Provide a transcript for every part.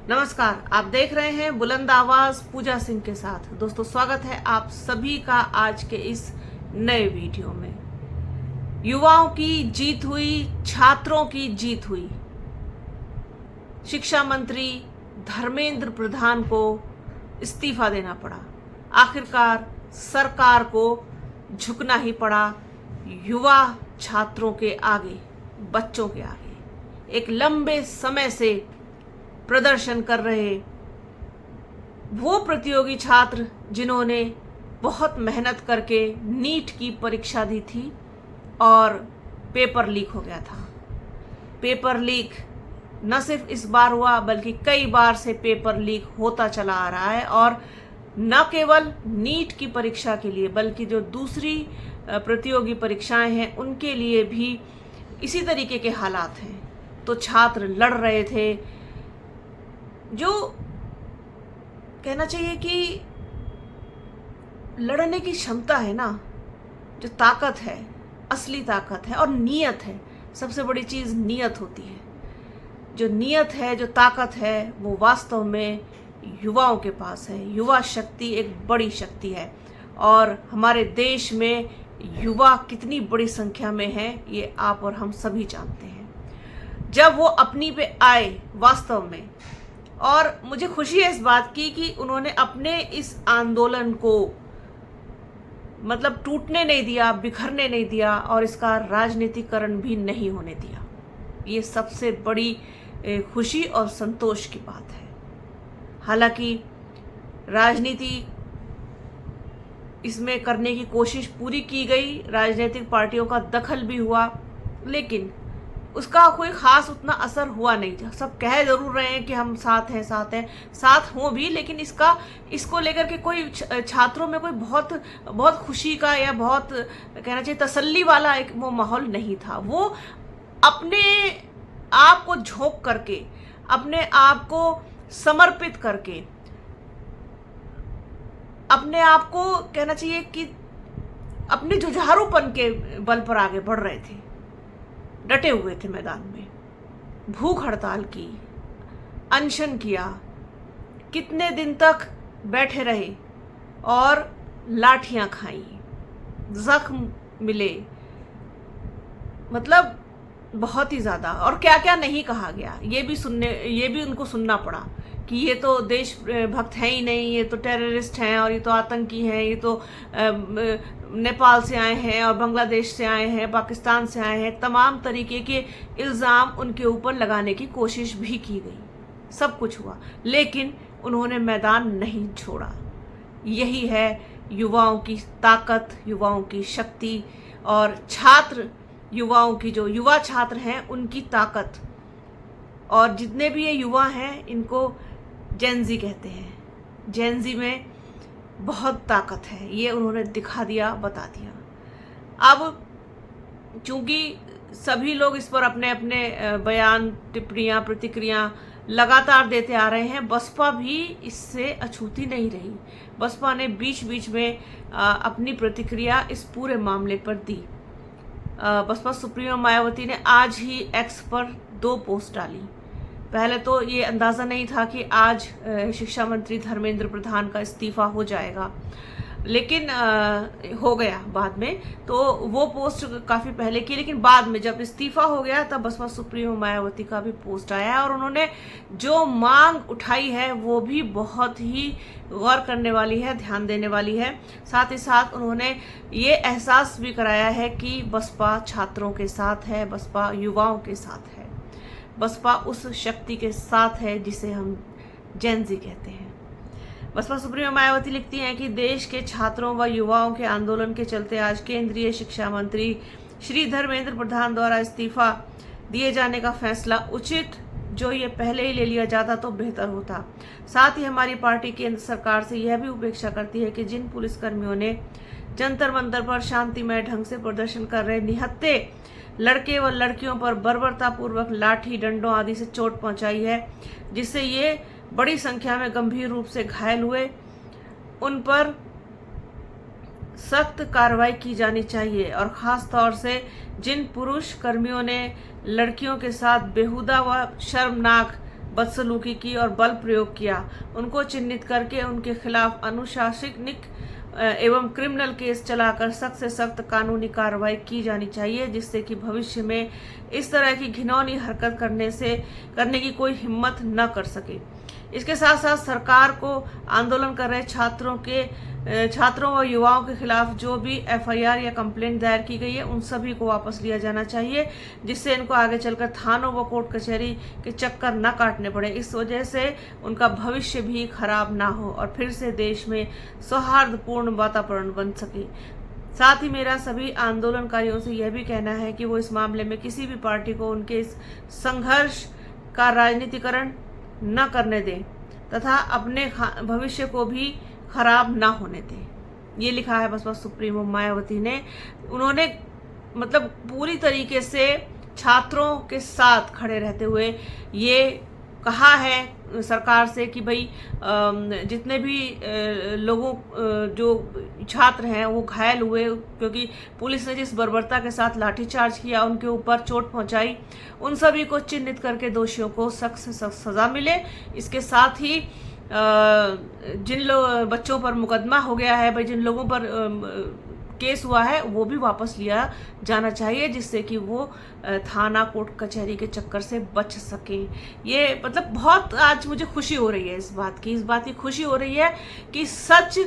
नमस्कार, आप देख रहे हैं बुलंद आवाज पूजा सिंह के साथ। दोस्तों, स्वागत है आप सभी का आज के इस नए वीडियो में। युवाओं की जीत हुई, छात्रों की जीत हुई। शिक्षा मंत्री धर्मेंद्र प्रधान को इस्तीफा देना पड़ा। आखिरकार सरकार को झुकना ही पड़ा युवा छात्रों के आगे, बच्चों के आगे। एक लंबे समय से प्रदर्शन कर रहे वो प्रतियोगी छात्र जिन्होंने बहुत मेहनत करके नीट की परीक्षा दी थी और पेपर लीक हो गया था। पेपर लीक न सिर्फ इस बार हुआ बल्कि कई बार से पेपर लीक होता चला आ रहा है, और न केवल नीट की परीक्षा के लिए बल्कि जो दूसरी प्रतियोगी परीक्षाएं हैं उनके लिए भी इसी तरीके के हालात हैं। तो छात्र लड़ रहे थे। जो कहना चाहिए कि लड़ने की क्षमता है ना, जो ताकत है, असली ताकत है और नियत है। सबसे बड़ी चीज नियत होती है। जो नियत है, जो ताकत है, वो वास्तव में युवाओं के पास है। युवा शक्ति एक बड़ी शक्ति है और हमारे देश में युवा कितनी बड़ी संख्या में है ये आप और हम सभी जानते हैं। जब वो अपनी पे आए वास्तव में, और मुझे खुशी है इस बात की कि उन्होंने अपने इस आंदोलन को मतलब टूटने नहीं दिया, बिखरने नहीं दिया और इसका राजनीतिकरण भी नहीं होने दिया। ये सबसे बड़ी खुशी और संतोष की बात है। हालांकि राजनीति इसमें करने की कोशिश पूरी की गई, राजनीतिक पार्टियों का दखल भी हुआ, लेकिन उसका कोई खास उतना असर हुआ नहीं। सब कह जरूर रहे हैं कि हम साथ हैं, साथ हों भी, लेकिन इसको लेकर के कोई छात्रों में कोई बहुत खुशी का या बहुत कहना चाहिए तसल्ली वाला एक वो माहौल नहीं था। वो अपने आप को झोंक करके, अपने आप को समर्पित करके, अपने आप को कहना चाहिए कि अपने जुझारूपन के बल पर आगे बढ़ रहे थे। डटे हुए थे मैदान में, भूख हड़ताल की, अनशन किया, कितने दिन तक बैठे रहे और लाठियां खाई, जख्म मिले, मतलब बहुत ही ज्यादा। और क्या क्या नहीं कहा गया ये भी उनको सुनना पड़ा कि ये तो देशभक्त है ही नहीं, ये तो टेररिस्ट हैं और ये तो आतंकी हैं, ये तो नेपाल से आए हैं और बांग्लादेश से आए हैं, पाकिस्तान से आए हैं। तमाम तरीके के इल्ज़ाम उनके ऊपर लगाने की कोशिश भी की गई, सब कुछ हुआ, लेकिन उन्होंने मैदान नहीं छोड़ा। यही है युवाओं की ताकत, युवाओं की शक्ति और छात्र, युवाओं की जो युवा छात्र हैं उनकी ताकत। और जितने भी ये युवा हैं इनको जेनजी कहते हैं। जेनजी में बहुत ताकत है, ये उन्होंने दिखा दिया, बता दिया। अब चूंकि सभी लोग इस पर अपने अपने बयान, टिप्पणियां, प्रतिक्रिया लगातार देते आ रहे हैं, बसपा भी इससे अछूती नहीं रही। बसपा ने बीच बीच में अपनी प्रतिक्रिया इस पूरे मामले पर दी। बसपा सुप्रीमो मायावती ने आज ही एक्स पर 2 पोस्ट डाली। पहले तो ये अंदाज़ा नहीं था कि आज शिक्षा मंत्री धर्मेंद्र प्रधान का इस्तीफा हो जाएगा, लेकिन हो गया बाद में। तो वो पोस्ट काफ़ी पहले की, लेकिन बाद में जब इस्तीफा हो गया तब बसपा सुप्रीमो मायावती का भी पोस्ट आया है और उन्होंने जो मांग उठाई है वो भी बहुत ही गौर करने वाली है, ध्यान देने वाली है। साथ ही साथ उन्होंने ये एहसास भी कराया है कि बसपा छात्रों के साथ है, बसपा युवाओं के साथ है, बसपा उस शक्ति के साथ है जिसे हम जेनजी कहते हैं। बसपा सुप्रीमो मायावती लिखती हैं कि देश के छात्रों व युवाओं के आंदोलन के चलते आज केंद्रीय शिक्षा मंत्री श्री धर्मेंद्र प्रधान द्वारा इस्तीफा दिए जाने का फैसला उचित, जो ये पहले ही ले लिया जाता तो बेहतर होता। साथ ही हमारी पार्टी केंद्र सरकार से यह भी उपेक्षा करती है कि जिन पुलिसकर्मियों ने जंतर मंतर पर शांतिमय ढंग से प्रदर्शन कर रहे निहत्थे लड़के व लड़कियों पर बर्बरतापूर्वक लाठी, डंडों आदि से चोट पहुंचाई है, जिससे ये बड़ी संख्या में गंभीर रूप से घायल हुए, उन पर सख्त कार्रवाई की जानी चाहिए। और खास तौर से जिन पुरुष कर्मियों ने लड़कियों के साथ बेहुदा व शर्मनाक बदसलूकी की और बल प्रयोग किया, उनको चिन्हित करके उनके खिलाफ अनुशासनिक एवं क्रिमिनल केस चलाकर सख्त से सख्त कानूनी कार्रवाई की जानी चाहिए, जिससे कि भविष्य में इस तरह की घिनौनी हरकत करने की कोई हिम्मत न कर सके। इसके साथ साथ सरकार को आंदोलन कर रहे छात्रों व युवाओं के खिलाफ जो भी एफआईआर या कंप्लेंट दायर की गई है उन सभी को वापस लिया जाना चाहिए, जिससे इनको आगे चलकर थानों व कोर्ट कचहरी के चक्कर न काटने पड़े। इस वजह से उनका भविष्य भी खराब ना हो और फिर से देश में सौहार्दपूर्ण वातावरण बन सके। साथ ही मेरा सभी आंदोलनकारियों से यह भी कहना है कि वो इस मामले में किसी भी पार्टी को उनके इस संघर्ष का राजनीतिकरण न करने दें तथा अपने भविष्य को भी खराब ना होने दें। ये लिखा है बसपा सुप्रीमो मायावती ने। उन्होंने मतलब पूरी तरीके से छात्रों के साथ खड़े रहते हुए ये कहा है सरकार से कि भाई जितने भी लोगों जो छात्र हैं वो घायल हुए, क्योंकि पुलिस ने जिस बर्बरता के साथ लाठीचार्ज किया, उनके ऊपर चोट पहुंचाई, उन सभी को चिन्हित करके दोषियों को सख्त से सख्त सजा मिले। इसके साथ ही जिन बच्चों पर मुकदमा हो गया है, भाई जिन लोगों पर केस हुआ है, वो भी वापस लिया जाना चाहिए, जिससे कि वो थाना कोर्ट कचहरी के चक्कर से बच सकें। ये मतलब बहुत आज मुझे खुशी हो रही है इस बात की खुशी हो रही है कि सच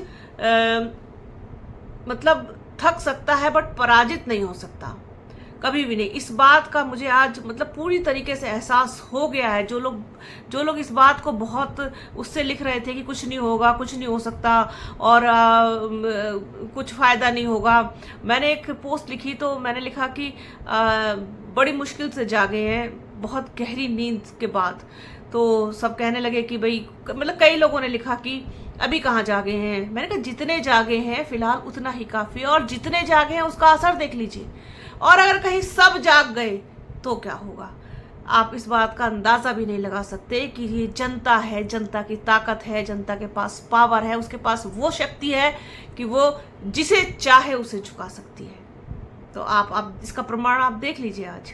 मतलब थक सकता है बट पराजित नहीं हो सकता कभी भी नहीं। इस बात का मुझे आज मतलब पूरी तरीके से एहसास हो गया है। जो लोग इस बात को बहुत उससे लिख रहे थे कि कुछ नहीं होगा, कुछ नहीं हो सकता और कुछ फ़ायदा नहीं होगा। मैंने एक पोस्ट लिखी तो मैंने लिखा कि बड़ी मुश्किल से जागे हैं, बहुत गहरी नींद के बाद। तो सब कहने लगे कि भाई मतलब कई लोगों ने लिखा कि अभी कहाँ जागे हैं। मैंने कहा जितने जागे हैं फिलहाल उतना ही काफ़ी है, और जितने जागे हैं उसका असर देख लीजिए। और अगर कहीं सब जाग गए तो क्या होगा, आप इस बात का अंदाज़ा भी नहीं लगा सकते कि ये जनता है, जनता की ताकत है, जनता के पास पावर है, उसके पास वो शक्ति है कि वो जिसे चाहे उसे झुका सकती है। तो आप इसका प्रमाण आप देख लीजिए। आज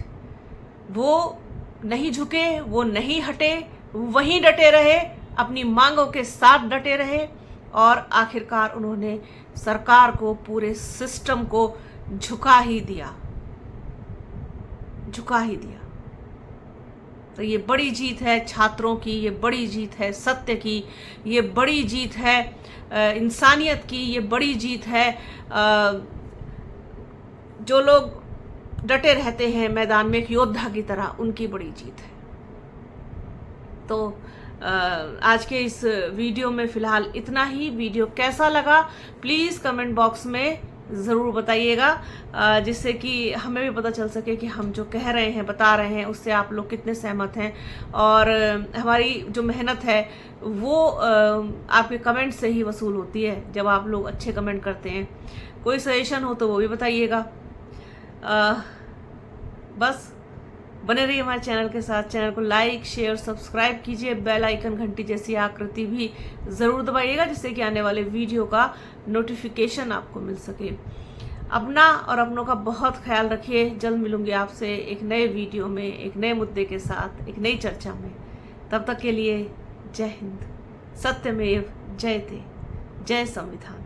वो नहीं झुके, वो नहीं हटे, वहीं डटे रहे, अपनी मांगों के साथ डटे रहे और आखिरकार उन्होंने सरकार को, पूरे सिस्टम को झुका ही दिया। तो ये बड़ी जीत है छात्रों की, ये बड़ी जीत है सत्य की, ये बड़ी जीत है इंसानियत की, ये बड़ी जीत है जो लोग डटे रहते हैं मैदान में एक योद्धा की तरह, उनकी बड़ी जीत है। तो आज के इस वीडियो में फ़िलहाल इतना ही। वीडियो कैसा लगा प्लीज़ कमेंट बॉक्स में ज़रूर बताइएगा, जिससे कि हमें भी पता चल सके कि हम जो कह रहे हैं, बता रहे हैं, उससे आप लोग कितने सहमत हैं। और हमारी जो मेहनत है वो आपके कमेंट से ही वसूल होती है, जब आप लोग अच्छे कमेंट करते हैं। कोई सजेशन हो तो वो भी बताइएगा। बस बने रहिए हमारे चैनल के साथ। चैनल को लाइक, शेयर, सब्सक्राइब कीजिए। बेल आइकन घंटी जैसी आकृति भी ज़रूर दबाइएगा, जिससे कि आने वाले वीडियो का नोटिफिकेशन आपको मिल सके। अपना और अपनों का बहुत ख्याल रखिए। जल्द मिलूंगी आपसे एक नए वीडियो में, एक नए मुद्दे के साथ, एक नई चर्चा में। तब तक के लिए जय हिंद, सत्यमेव जयते, जय संविधान।